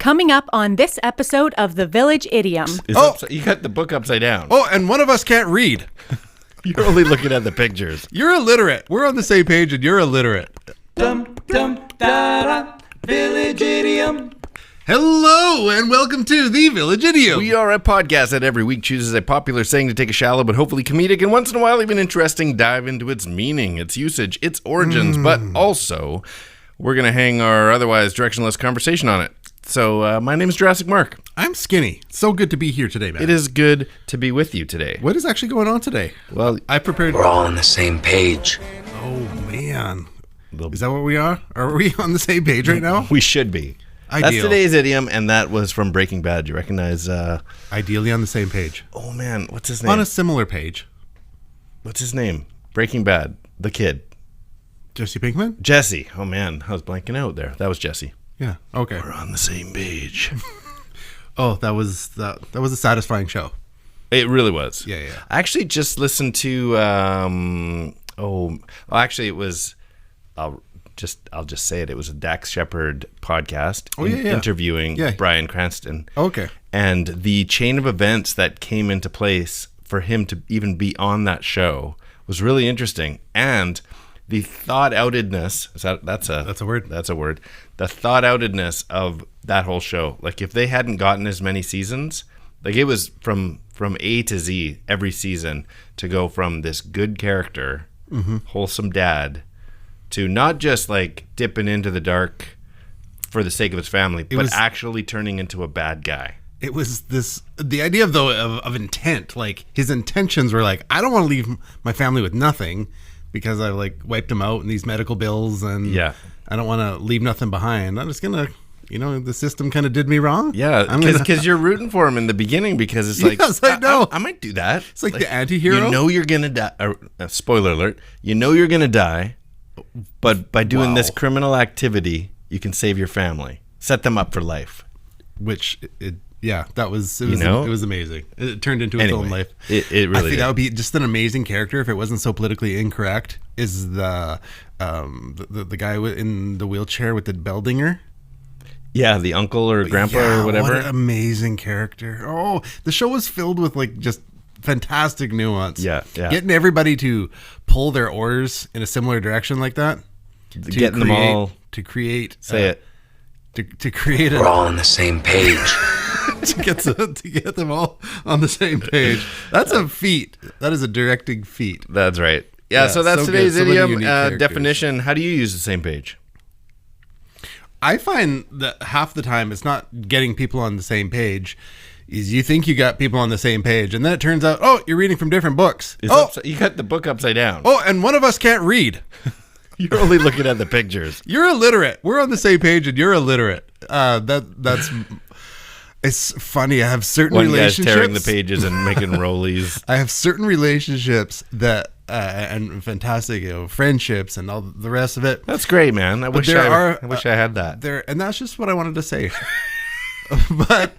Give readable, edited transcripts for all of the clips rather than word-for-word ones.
Coming up on this episode of The Village Idiom. You got the book upside down. Oh, and one of us can't read. You're only looking at the pictures. You're illiterate. We're on the same page and you're illiterate. Dum dum da da, Village Idiom. Hello and welcome to The Village Idiom. We are a podcast that every week chooses a popular saying to take a shallow but hopefully comedic and once in a while even interesting dive into its meaning, its usage, its origins, but also we're going to hang our otherwise directionless conversation on it. So my name is Jurassic Mark. I'm Skinny. So good to be here today, man. It is good to be with you today. What is actually going on today? Well, I prepared... We're all on the same page. Oh, man. Is that what we are? Are we on the same page right now? We should be. Ideal. That's today's idiom, and that was from Breaking Bad. You recognize... Ideally on the same page. Oh, man. What's his name? On a similar page. What's his name? Breaking Bad. The kid. Jesse Pinkman? Jesse. Oh, man. I was blanking out there. That was Jesse. Yeah, okay. We're on the same page. Oh, that was a satisfying show. It really was. Yeah. I actually just listened to... actually, it was... I'll just say it. It was a Dax Shepard podcast interviewing Bryan Cranston. Okay. And the chain of events that came into place for him to even be on that show was really interesting. And the thought-outedness, that's a word? That's a word. The thought-outedness of that whole show. Like, if they hadn't gotten as many seasons, like it was from A to Z every season to go from this good character, wholesome dad, to not just like dipping into the dark for the sake of his family, but actually turning into a bad guy. It was the idea of intent. Like, his intentions were like, I don't want to leave my family with nothing because I like wiped them out in these medical bills and I don't want to leave nothing behind. I'm just going to, the system kind of did me wrong. Yeah, because you're rooting for him in the beginning because it's like, yes, I know. I might do that. It's like the anti-hero. You know you're going to die. Spoiler alert. You know you're going to die, but by doing this criminal activity, you can save your family. Set them up for life. Which, it was amazing. It turned into its own life. It really I think that would be just an amazing character if it wasn't so politically incorrect. Is the guy in the wheelchair with the bell dinger? Yeah, the uncle or grandpa or whatever. What an amazing character. Oh, the show was filled with like just fantastic nuance. Yeah. Getting everybody to pull their oars in a similar direction like that. Getting them all to create. Say it. To create We're all on the same page. to get them all on the same page. That's a feat. That is a directing feat. That's right. Yeah, so that's today's idiom definition. How do you use the same page? I find that half the time it's not getting people on the same page. Is you think you got people on the same page, and then it turns out, you're reading from different books. You got the book upside down. Oh, and one of us can't read. You're only looking at the pictures. You're illiterate. We're on the same page, and you're illiterate. That's. It's funny. I have certain relationships. One guy's tearing the pages and making rollies. I have certain relationships that and fantastic, friendships and all the rest of it. That's great, man. I wish I had that. And that's just what I wanted to say. But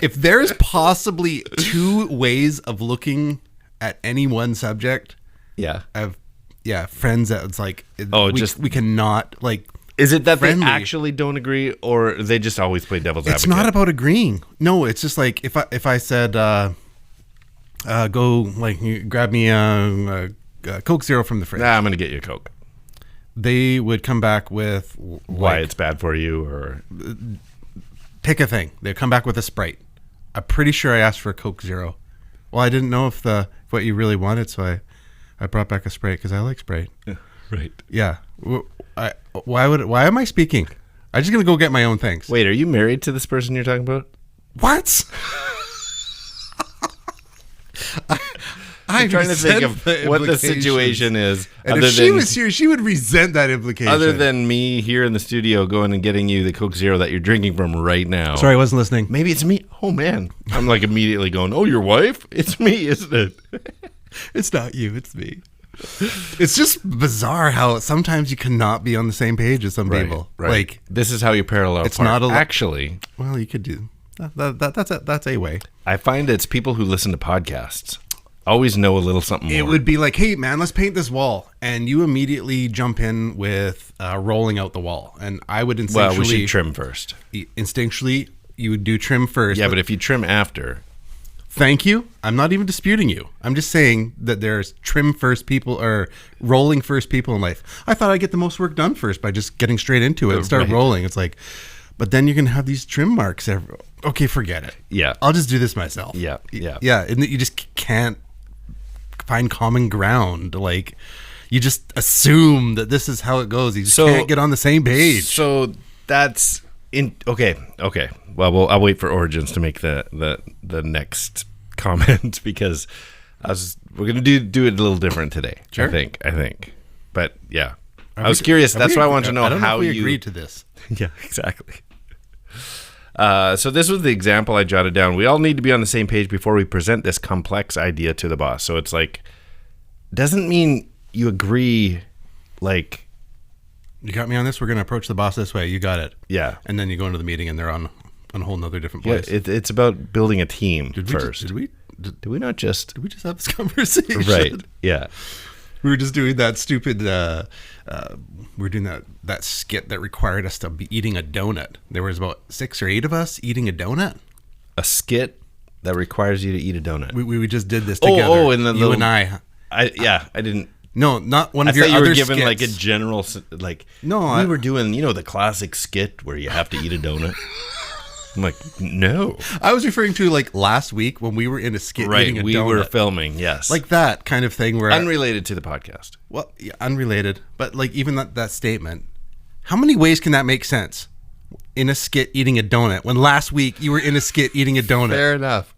if there is possibly two ways of looking at any one subject, friends that it's like, we cannot like. Is it that friendly. They actually don't agree, or they just always play devil's advocate? It's not about agreeing. No, it's just like if I said, go like grab me a Coke Zero from the fridge. I'm going to get you a Coke. They would come back with why it's bad for you, or pick a thing. They'd come back with a Sprite. I'm pretty sure I asked for a Coke Zero. Well, I didn't know if what you really wanted, so I brought back a Sprite because I like Sprite. Right. Yeah. Why am I speaking? I'm just gonna go get my own things. Wait, are you married to this person you're talking about? What? I'm trying to think of what the situation is. And if she was here, she would resent that implication. Other than me here in the studio going and getting you the Coke Zero that you're drinking from right now. Sorry, I wasn't listening. Maybe it's me. Oh, man. I'm like immediately going, your wife? It's me, isn't it? It's not you. It's me. It's just bizarre how sometimes you cannot be on the same page as some people. Right. Like, this is how you parallel. It's not actually. Well, you could do that's a way. I find it's people who listen to podcasts always know a little something more. It would be like, hey, man, let's paint this wall. And you immediately jump in with rolling out the wall. And I would instinctually... Well, we should trim first. Instinctually you would do trim first. Yeah, but if you trim after. Thank you. I'm not even disputing you. I'm just saying that there's trim first people or rolling first people in life. I thought I'd get the most work done first by just getting straight into it and start rolling. It's like, but then you're going to have these trim marks. Okay, forget it. Yeah. I'll just do this myself. Yeah. Yeah. And you just can't find common ground. Like, you just assume that this is how it goes. You just can't get on the same page. So that's okay. Well, I'll wait for Origins to make the next comment because we're gonna do it a little different today. Sure. I think. But yeah, I was curious. That's why I want to know how you agreed to this. Yeah, exactly. So this was the example I jotted down. We all need to be on the same page before we present this complex idea to the boss. So it's like, doesn't mean you agree, like, you got me on this. We're going to approach the boss this way. You got it. Yeah. And then you go into the meeting and they're on a whole nother different place. Yeah, it's about building a team first. Did we just have this conversation? Right. Yeah. We were just doing that stupid, we were doing that skit that required us to be eating a donut. There was about 6 or 8 of us eating a donut. A skit that requires you to eat a donut. We just did this together. And then you and I didn't. No, not one of your other other skits. You were given like a skits. general, like, no, we were doing, the classic skit where you have to eat a donut. I'm like, no. I was referring to like last week when we were in a skit eating a donut. We were filming, yes. Like that kind of thing where... Unrelated to the podcast. Well, yeah, unrelated. But like even that statement, how many ways can that make sense? In a skit eating a donut when last week you were in a skit eating a donut. Fair enough.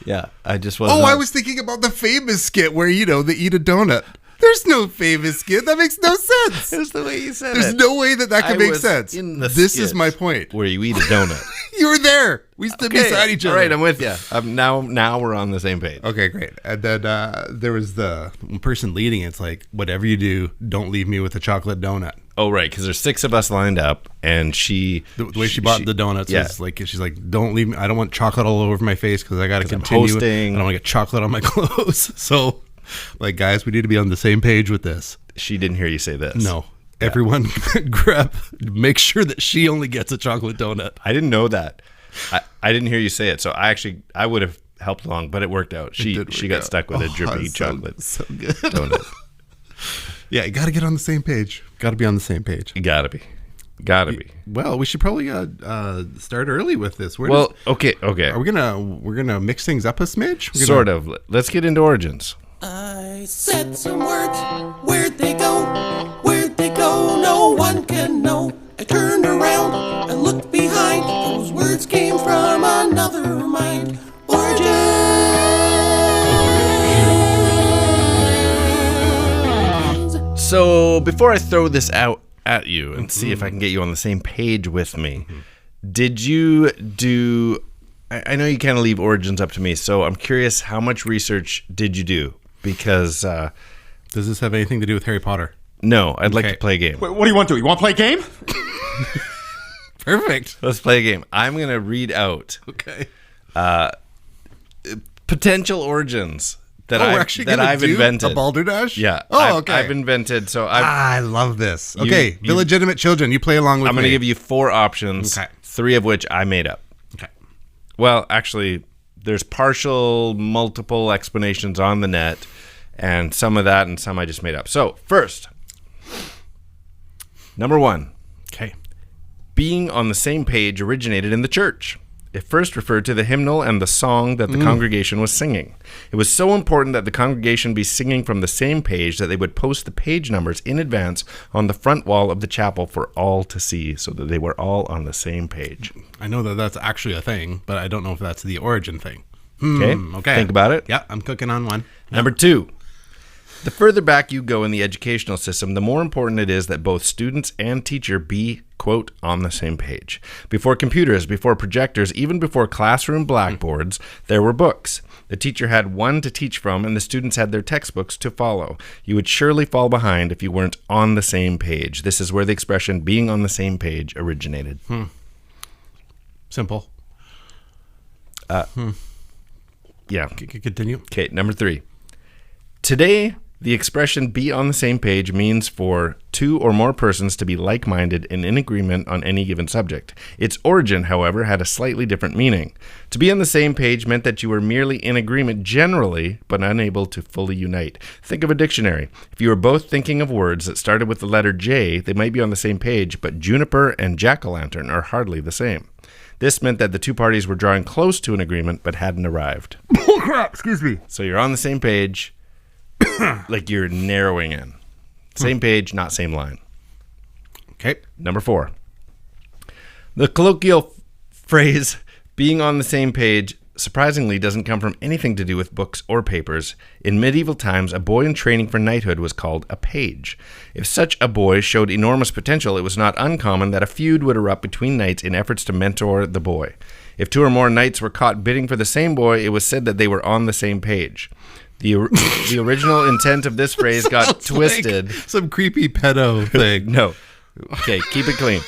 Yeah, I just was. I was thinking about the famous skit where, they eat a donut. There's no famous skit. That makes no sense. It's the way you said There's no way that can make sense. This is my point. Where you eat a donut. You were there. We stood beside each other. All right, I'm with you. Now we're on the same page. Okay, great. And then there was the person leading. It's like, whatever you do, don't leave me with a chocolate donut. Oh, right, because there's 6 of us lined up, and the way she bought the donuts was like, she's like, don't leave me. I don't want chocolate all over my face because I got to continue. I don't want to get chocolate on my clothes. So, like, guys, we need to be on the same page with this. She didn't hear you say this. No. Yeah. Everyone make sure that she only gets a chocolate donut. I didn't know that. I didn't hear you say it, so I would have helped along, but it worked out. She got stuck with a drippy chocolate donut. Yeah, you got to get on the same page. Got to be on the same page. You got to be. Well, we should probably start early with this. Okay. Are we're gonna mix things up a smidge? Sort of. Let's get into Origins. I said some words. Where'd they go? Where'd they go? No one can know. I turned around and looked behind. Those words came from another mind. Origins. So before I throw this out at you and see if I can get you on the same page with me, did you do... I know you kind of leave Origins up to me, so I'm curious, how much research did you do? Because... does this have anything to do with Harry Potter? No, I'd like to play a game. What do you want to do? You want to play a game? Perfect. Let's play a game. I'm going to read out potential origins that I've invented. A balderdash? Yeah. Okay. I've invented. So I love this. Okay, illegitimate children, you play along with me. I'm going to give you 4 options, 3 of which I made up. Okay. Well, actually, there's multiple explanations on the net, and some of that and some I just made up. So, first, number 1. Okay. Being on the same page originated in the church. It first referred to the hymnal and the song that the congregation was singing. It was so important that the congregation be singing from the same page that they would post the page numbers in advance on the front wall of the chapel for all to see, so that they were all on the same page. I know that that's actually a thing, but I don't know if that's the origin thing. Okay. Think about it. Yeah, I'm cooking on one. Number 2. The further back you go in the educational system, the more important it is that both students and teacher be, quote, on the same page. Before computers, before projectors, even before classroom blackboards, there were books. The teacher had one to teach from, and the students had their textbooks to follow. You would surely fall behind if you weren't on the same page. This is where the expression being on the same page originated. Simple. Yeah. Continue. Okay, number 3. Today, The expression be on the same page means for two or more persons to be like-minded and in agreement on any given subject. Its origin, however, had a slightly different meaning. To be on the same page meant that you were merely in agreement generally, but unable to fully unite. Think of a dictionary. If you were both thinking of words that started with the letter J, they might be on the same page, but juniper and jack-o'-lantern are hardly the same. This meant that the two parties were drawing close to an agreement, but hadn't arrived. Oh, crap. Excuse me. So you're on the same page, like you're narrowing in. Same page, not same line. Okay. Number 4. The colloquial phrase, being on the same page, surprisingly doesn't come from anything to do with books or papers. In medieval times, a boy in training for knighthood was called a page. If such a boy showed enormous potential, it was not uncommon that a feud would erupt between knights in efforts to mentor the boy. If 2 or more knights were caught bidding for the same boy, it was said that they were on the same page. The original intent of this phrase got twisted. Like some creepy pedo thing. No. Okay, keep it clean.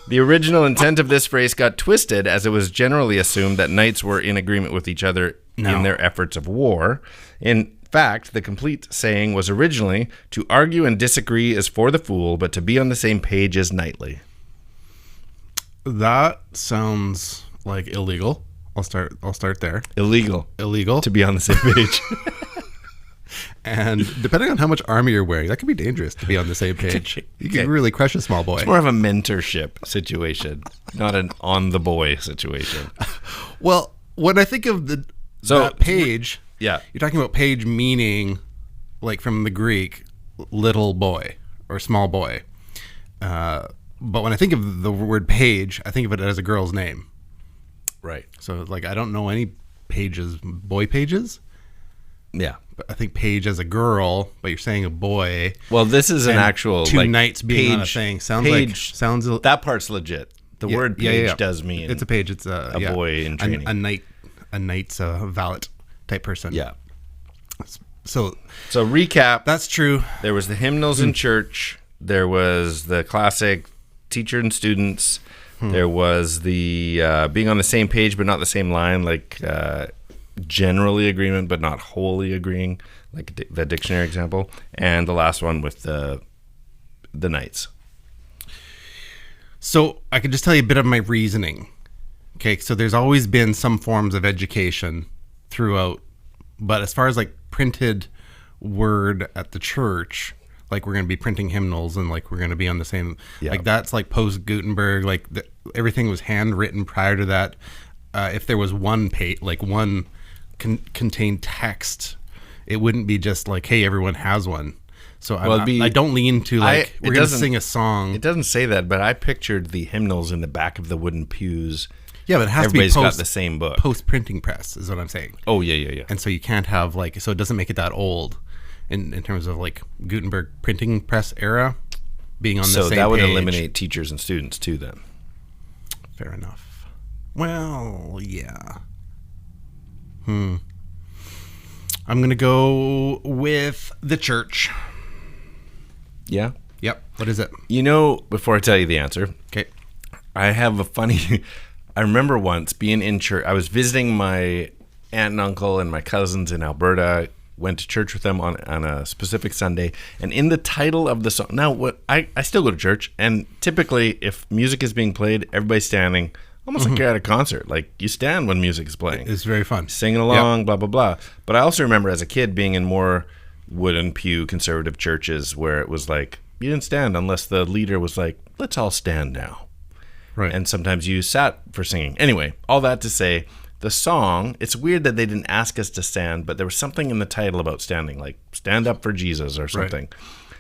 The original intent of this phrase got twisted as it was generally assumed that knights were in agreement with each other in their efforts of war. In fact, the complete saying was originally, to argue and disagree is for the fool, but to be on the same page is knightly. That sounds like illegal. I'll start there. Illegal To be on the same page. And depending on how much armor you're wearing, that could be dangerous to be on the same page. You can really crush a small boy. It's more of a mentorship situation, not an on the boy situation. Well, when I think of that page, yeah, you're talking about page meaning, like from the Greek, little boy or small boy. But when I think of the word page, I think of it as a girl's name. Right. So, like, I don't know any pages, boy pages. Yeah. But I think page as a girl, but you're saying a boy. Well, this is an actual two like, knights being on a thing. Sounds that part's legit. The word page does mean it's a page. It's a boy in training. A knight's valet type person. Yeah. So recap. That's true. There was the hymnals in church. There was the classic teacher and students. There was the being on the same page but not the same line, like generally agreement but not wholly agreeing, like the dictionary example. And the last one with the knights. So I could just tell you a bit of my reasoning. Okay, so there's always been some forms of education throughout, but as far as like printed word at the church, like we're going to be printing hymnals and like we're going to be on the same, like that's like post Gutenberg, like everything was handwritten prior to that. If there was one page, like one contained text, it wouldn't be just like, hey, everyone has one. So I don't lean to like, we're going to sing a song. It doesn't say that, but I pictured the hymnals in the back of the wooden pews. Yeah, but it has Everybody's to be got the same book. Post printing press is what I'm saying. Oh, yeah. And so you can't have like, so it doesn't make it that old in terms of like Gutenberg printing press era being on the same page. So that would eliminate teachers and students too then. Fair enough. Well, yeah. I'm going to go with the church. Yeah? Yep. What is it? You know, before I tell you the answer, Okay. I have a funny... I remember once being in church. I was visiting my aunt and uncle and my cousins in Alberta. Went to church with them on a specific Sunday. And in the title of the song... Now, I still go to church. And typically, if music is being played, everybody's standing... Almost like you're at a concert. Like, you stand when music is playing. It's very fun. Singing along, blah, blah, blah. But I also remember as a kid being in more wooden pew conservative churches where it was like, you didn't stand unless the leader was like, let's all stand now. Right. And sometimes you sat for singing. Anyway, all that to say, the song, it's weird that they didn't ask us to stand, but there was something in the title about standing, like stand up for Jesus or something.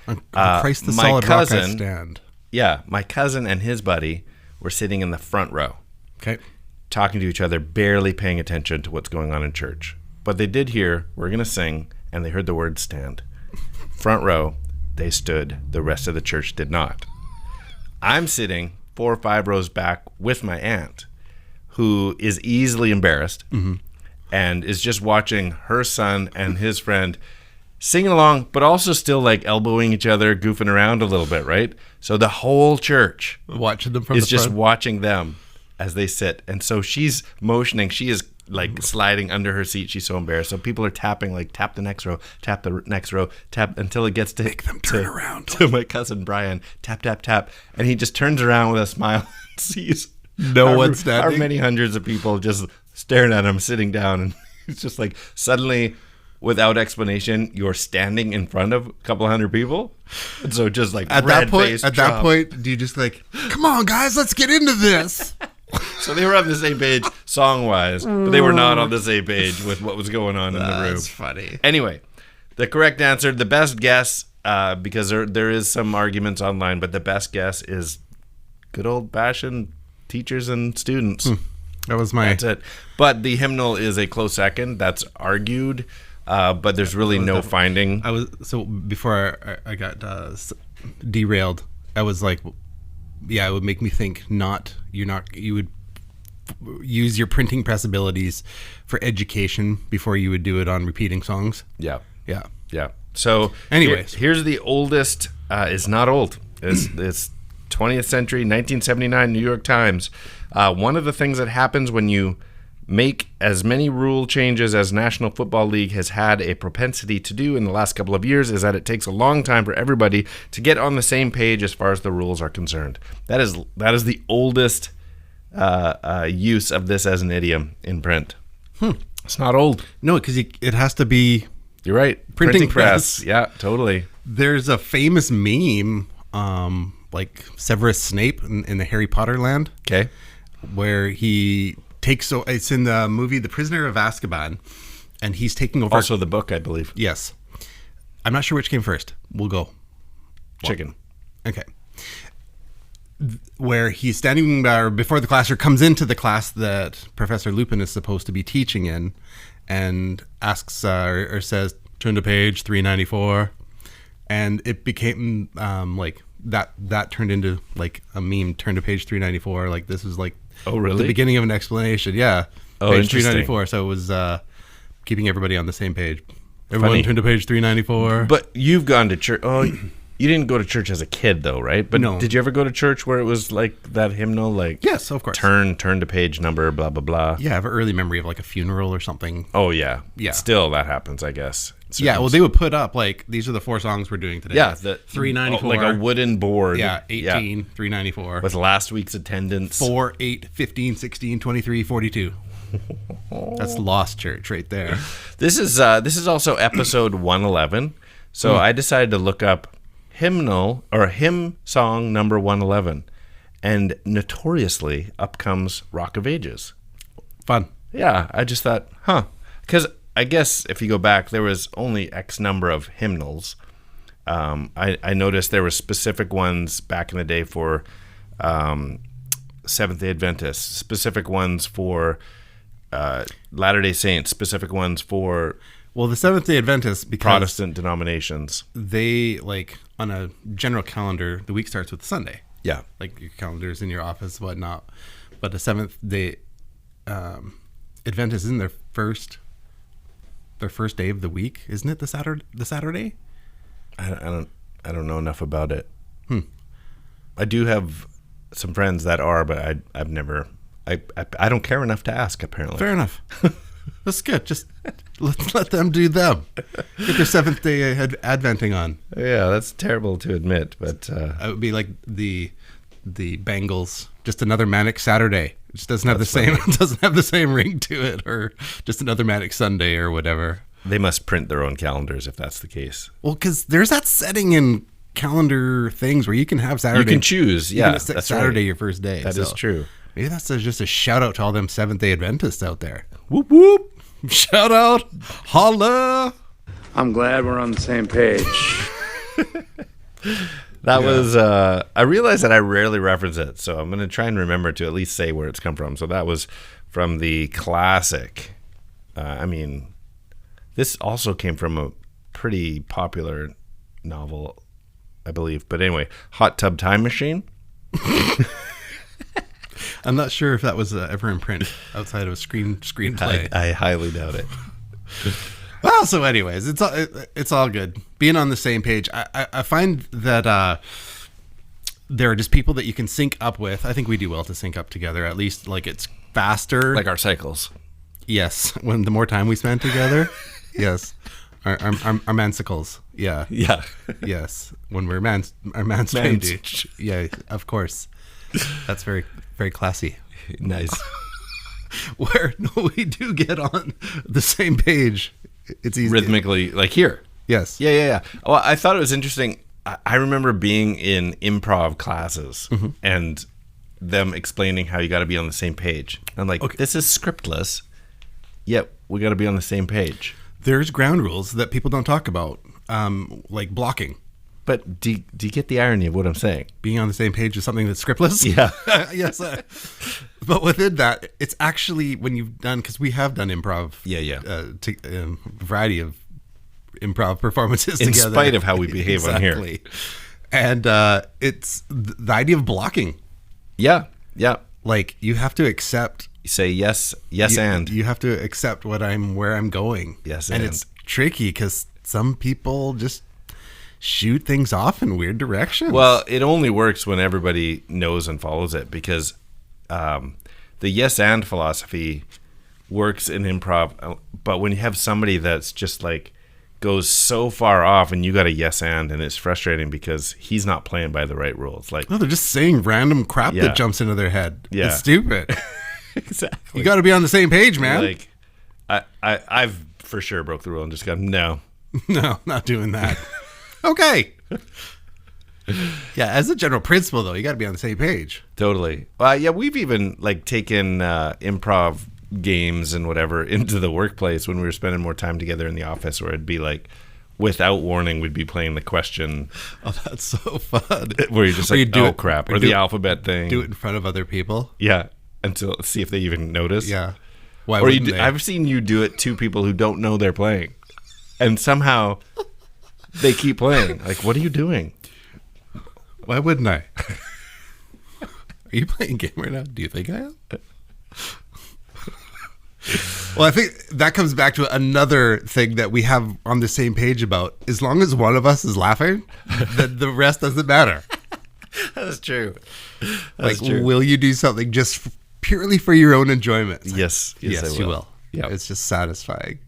Right. On Christ the solid rock I stand. Yeah, my cousin and his buddy were sitting in the front row. Okay. Talking to each other, barely paying attention to what's going on in church. But they did hear, we're going to sing, and they heard the word stand. Front row, they stood. The rest of the church did not. I'm sitting 4 or 5 rows back with my aunt, who is easily embarrassed and is just watching her son and his friend singing along, but also still like elbowing each other, goofing around a little bit, right? So the whole church watching them from is the just front. watching them as they sit. And so she's motioning. She is like sliding under her seat. She's so embarrassed. So people are tapping, like, tap the next row, tap the next row, tap until it gets to Make them turn around. To my cousin Brian. Tap, tap, tap. And he just turns around with a smile and sees how many hundreds of people just staring at him, sitting down. And it's just like suddenly, without explanation, you're standing in front of a couple hundred people. And so just like at that point, do you just like, come on, guys, let's get into this? So they were on the same page song-wise, but they were not on the same page with what was going on in the room. That's funny. Anyway, the correct answer, the best guess, because there is some arguments online, but the best guess is good old-fashioned teachers and students. That's it. But the hymnal is a close second. That's argued, but there's really no finding. Before I got derailed, I was like, yeah, it would make me think you would use your printing press abilities for education before you would do it on repeating songs. Yeah. Yeah. Yeah. So anyways, here's the oldest, it's not old. It's 20th century, 1979, New York Times. One of the things that happens when you make as many rule changes as National Football League has had a propensity to do in the last couple of years is that it takes a long time for everybody to get on the same page as far as the rules are concerned. That is the oldest use of this as an idiom in print. It's not old. No, because it has to be. You're right. Printing press. Yeah, totally. There's a famous meme, like Severus Snape in the Harry Potter land. Okay. Where he it's in the movie The Prisoner of Azkaban, and he's taking over. Also the book, I believe. Yes. I'm not sure which came first. We'll go. Chicken. Okay. Where he's standing before the class, or comes into the class that Professor Lupin is supposed to be teaching in, and asks or says, turn to page 394. And it became like that turned into like a meme, turn to page 394. Like this is like the beginning of an explanation. Yeah. Oh, page 394. So it was keeping everybody on the same page. Everyone turn to page 394. But you've gone to church. Oh, you didn't go to church as a kid though, right? But no. Did you ever go to church where it was like that hymnal? Like, yes, of course. Turn to page number, blah, blah, blah. Yeah, I have an early memory of like a funeral or something. Oh, yeah. Yeah. Still, that happens, I guess. Yeah, well, they would put up like, these are the 4 songs we're doing today. Yeah. 394. Like a wooden board. Yeah, 18, 394. With last week's attendance. 4, 8, 15, 16, 23, 42. That's Lost Church right there. This is also episode 111. So I decided to look up hymnal or hymn song number 111, and notoriously up comes Rock of Ages. Fun. Yeah, I just thought, because I guess if you go back, there was only X number of hymnals. I noticed there were specific ones back in the day for Seventh-day Adventists, specific ones for Latter-day Saints, specific ones for the Seventh-day Adventists, because Protestant denominations. They, like, on a general calendar, the week starts with Sunday. Yeah. Like your calendars in your office, whatnot. But the Seventh-day Adventists, isn't their first day of the week? Isn't it the Saturday? I don't know enough about it. I do have some friends that are, but I've never. I don't care enough to ask, apparently. Fair enough. That's good. Just let them do them. Get their Seventh-day Adventing on. Yeah, that's terrible to admit, but it would be like the Bengals. Just another manic Saturday. It just doesn't have the same ring to it, or just another manic Sunday or whatever. They must print their own calendars if that's the case. Well, because there's that setting in calendar things where you can have Saturday. You can choose. Yeah, that's Saturday your first day. That is true. Maybe that's just a shout out to all them Seventh-day Adventists out there. Whoop whoop! Shout out! Holla! I'm glad we're on the same page. That was. I realized that I rarely reference it, so I'm going to try and remember to at least say where it's come from. So that was from the classic. This also came from a pretty popular novel, I believe. But anyway, Hot Tub Time Machine. I'm not sure if that was ever in print outside of a screenplay. I highly doubt it. Well, so anyways, it's all good. Being on the same page, I find that there are just people that you can sync up with. I think we do well to sync up together. At least, like, it's faster. Like our cycles. Yes, when the more time we spend together. Yes, our mansicles. Yeah, Yeah. yes. When we're our mansplaining. Yeah, of course. That's very, very classy. Nice. Where we do get on the same page. It's easy. Rhythmically, like here. Yes. Yeah. Well, I thought it was interesting. I remember being in improv classes and them explaining how you got to be on the same page. I'm like, this is scriptless, yet we got to be on the same page. There's ground rules that people don't talk about, like blocking. But do you get the irony of what I'm saying? Being on the same page is something that's scriptless? Yeah. Yes. But within that, it's actually when you've done, because we have done improv. Yeah. Variety of improv performances In together. spite of how we behave on here. And it's the idea of blocking. Yeah. Like you have to accept. You say yes, and. You have to accept where I'm going. Yes, and it's tricky because some people just shoot things off in weird directions. Well, it only works when everybody knows and follows it, because the yes and philosophy works in improv, but when you have somebody that's just like goes so far off and you got a yes and it's frustrating because he's not playing by the right rules. Like, no, they're just saying random crap that jumps into their head. Yeah. It's stupid. Exactly. You got to be on the same page, man. Like, I've for sure broke the rule and just gone, no, not doing that. Okay. Yeah, as a general principle, though, you got to be on the same page. Totally. Yeah, we've even like taken improv games and whatever into the workplace when we were spending more time together in the office, where it'd be like, without warning, we'd be playing the question. Oh, that's so fun. Where you're just like, oh crap, or the alphabet thing. Do it in front of other people. Yeah, until see if they even notice. Yeah. Why or wouldn't they? I've seen you do it to people who don't know they're playing, and somehow they keep playing. Like, what are you doing? Why wouldn't I? Are you playing a game right now? Do you think I am? Well, I think that comes back to another thing that we have on the same page about. As long as one of us is laughing, the rest doesn't matter. That's true. That's true. Will you do something just purely for your own enjoyment? Yes, yes, I you will. Yeah, it's just satisfying.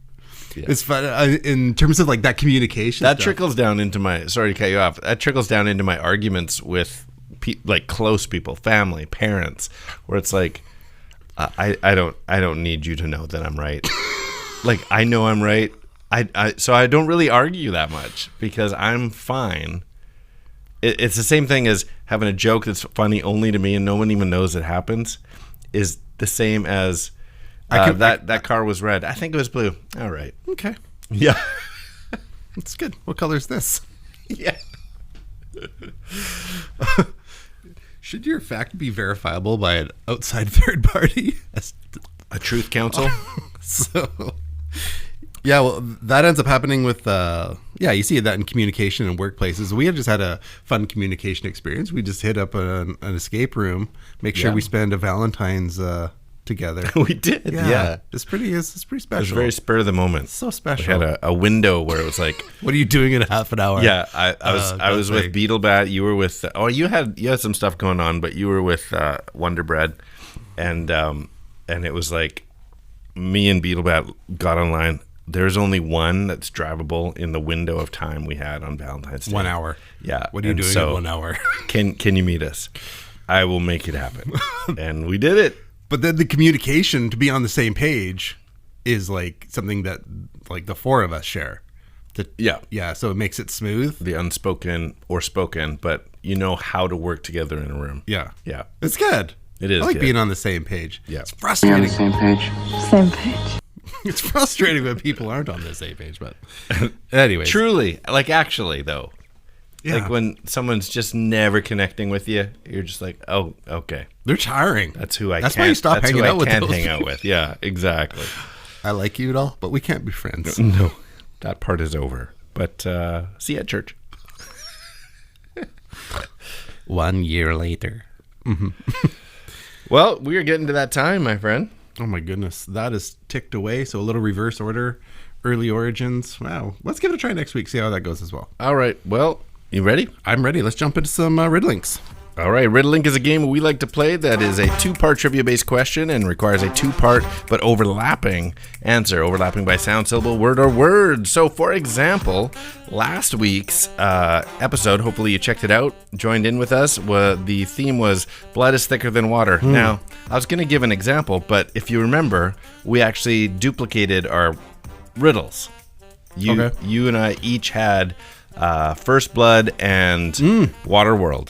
Yeah. It's fun in terms of like that communication. That stuff. trickles down into my. Sorry to cut you off. That trickles down into my arguments with like close people, family, parents, where it's like, I don't need you to know that I'm right. Like, I know I'm right. So I don't really argue that much because I'm fine. It's the same thing as having a joke that's funny only to me and no one even knows it happens. Is the same as that car was red. I think it was blue. All right. Okay. Yeah. That's good. What color is this? Yeah. Should your fact be verifiable by an outside third party? A truth council? So, yeah, well, that ends up happening with, you see that in communication in workplaces. We have just had a fun communication experience. We just hit up an escape room, make sure we spend a Valentine's together. We did, yeah. It's pretty special. It was very spur of the moment. So special. We had a window where it was like, what are you doing in a half an hour? Yeah, I was with Beetlebat. You were with you had some stuff going on, but you were with Wonder Bread, and it was like me and Beetlebat got online. There's only one that's drivable in the window of time we had on Valentine's Day. 1 hour. Yeah. What are you doing in 1 hour? Can you meet us? I will make it happen. And we did it. But then the communication to be on the same page is like something that like the four of us share. Yeah. So it makes it smooth. The unspoken or spoken, but you know how to work together in a room. Yeah. Yeah. It's good. It is. I like good. being on the same page. Yeah. It's frustrating. Same page. Same page. It's frustrating when people aren't on the same page, but anyway. Truly, like actually though. Yeah. Like when someone's just never connecting with you, you're just like, oh, okay. They're tiring. That's who I That's can't. why you stop hanging out with can't those hang out people. with. Yeah, exactly. I like you at all, but we can't be friends. No, that part is over. But see you at church. 1 year later. Well, we are getting to that time, my friend. Oh my goodness, that is ticked away. So a little reverse order, early origins. Wow, let's give it a try next week. See how that goes as well. All right. Well, you ready? I'm ready. Let's jump into some riddlings. All right, Riddlink is a game we like to play that is a two-part trivia-based question and requires a two-part but overlapping answer, overlapping by sound, syllable, word, or word. So, for example, last week's episode, hopefully you checked it out, joined in with us, the theme was blood is thicker than water. Now, I was going to give an example, but if you remember, we actually duplicated our riddles. You and I each had First Blood and Waterworld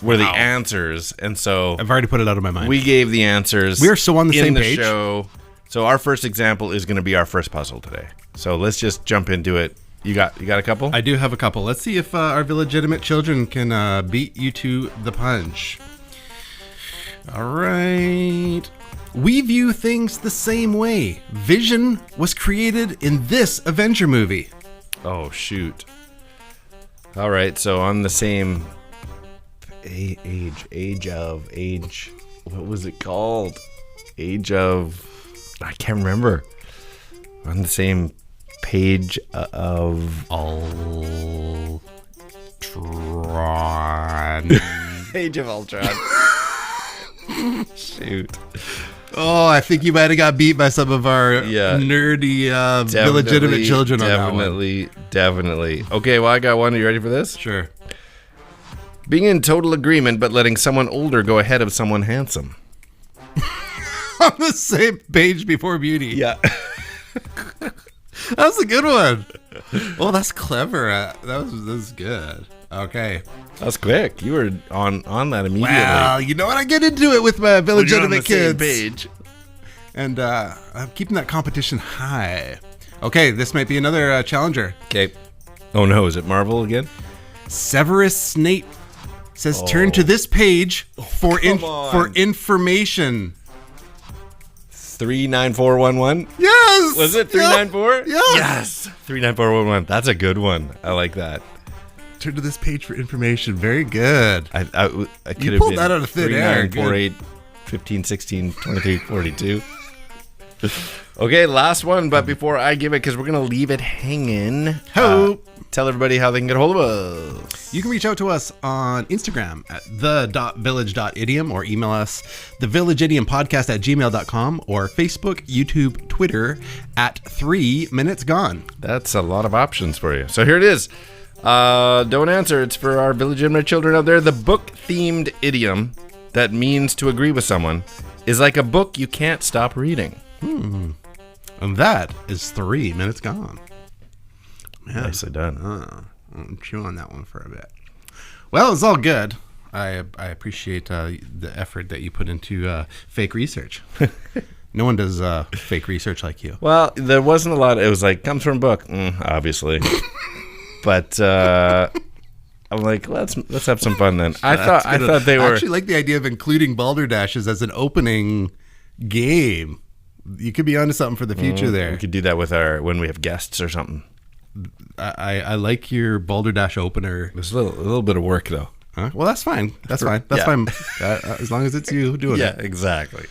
were the answers, and so I've already put it out of my mind. We gave the answers. We are so on the same page. Show. So our first example is going to be our first puzzle today. So let's just jump into it. You got a couple? I do have a couple. Let's see if our illegitimate children can beat you to the punch. All right. We view things the same way. Vision was created in this Avenger movie. Oh, shoot. All right, so on the same age, what was it called? I can't remember. On the same page of Ultron. Age of Ultron. Shoot. Oh, I think you might have got beat by some of our nerdy, illegitimate children on that one. Definitely. Okay, well, I got one. Are you ready for this? Sure. Being in total agreement, but letting someone older go ahead of someone handsome. On the same page before beauty. Yeah. That's a good one. Oh, that's clever. That was good. Okay. That's quick. You were on that immediately. Well, you know what? I get into it with my illegitimate kids. Page. And I'm keeping that competition high. Okay, this might be another challenger. Okay. Oh no, is it Marvel again? Severus Snape says, "Turn to this page for information." 39411. Yes. Was it 394? Yes. 39411. That's a good one. I like that. Turn to this page for information. Very good. I could You have pulled been that out of thin air. 3948 15 16 23 42. Okay, last one, but before I give it, because we're going to leave it hanging. Tell everybody how they can get a hold of us. You can reach out to us on Instagram at the.village.idiom or email us thevillageidiom@gmail.com or Facebook, YouTube, Twitter at 3 Minutes Gone. That's a lot of options for you. So here it is. Don't answer. It's for our illegitimate children out there. The book-themed idiom that means to agree with someone is like a book you can't stop reading. And that is 3 Minutes Gone. Yeah. Nicely done. I'm chewing on that one for a bit. Well, it's all good. I appreciate the effort that you put into fake research. No one does fake research like you. Well, there wasn't a lot. It was like, comes from a book, obviously. But I'm like, let's have some fun then. I thought they were. I actually like the idea of including Balderdashes as an opening game. You could be onto something for the future there. We could do that with when we have guests or something. I like your Balderdash opener. It's a little bit of work though. Huh? Well, that's fine. That's fine. As long as it's you doing it. Yeah, exactly.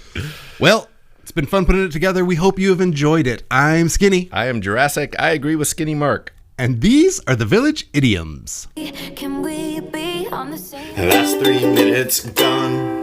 Well, it's been fun putting it together. We hope you have enjoyed it. I'm Skinny. I am Jurassic. I agree with Skinny Mark. And these are the Village Idioms. Can we be on the same? That's 3 minutes gone.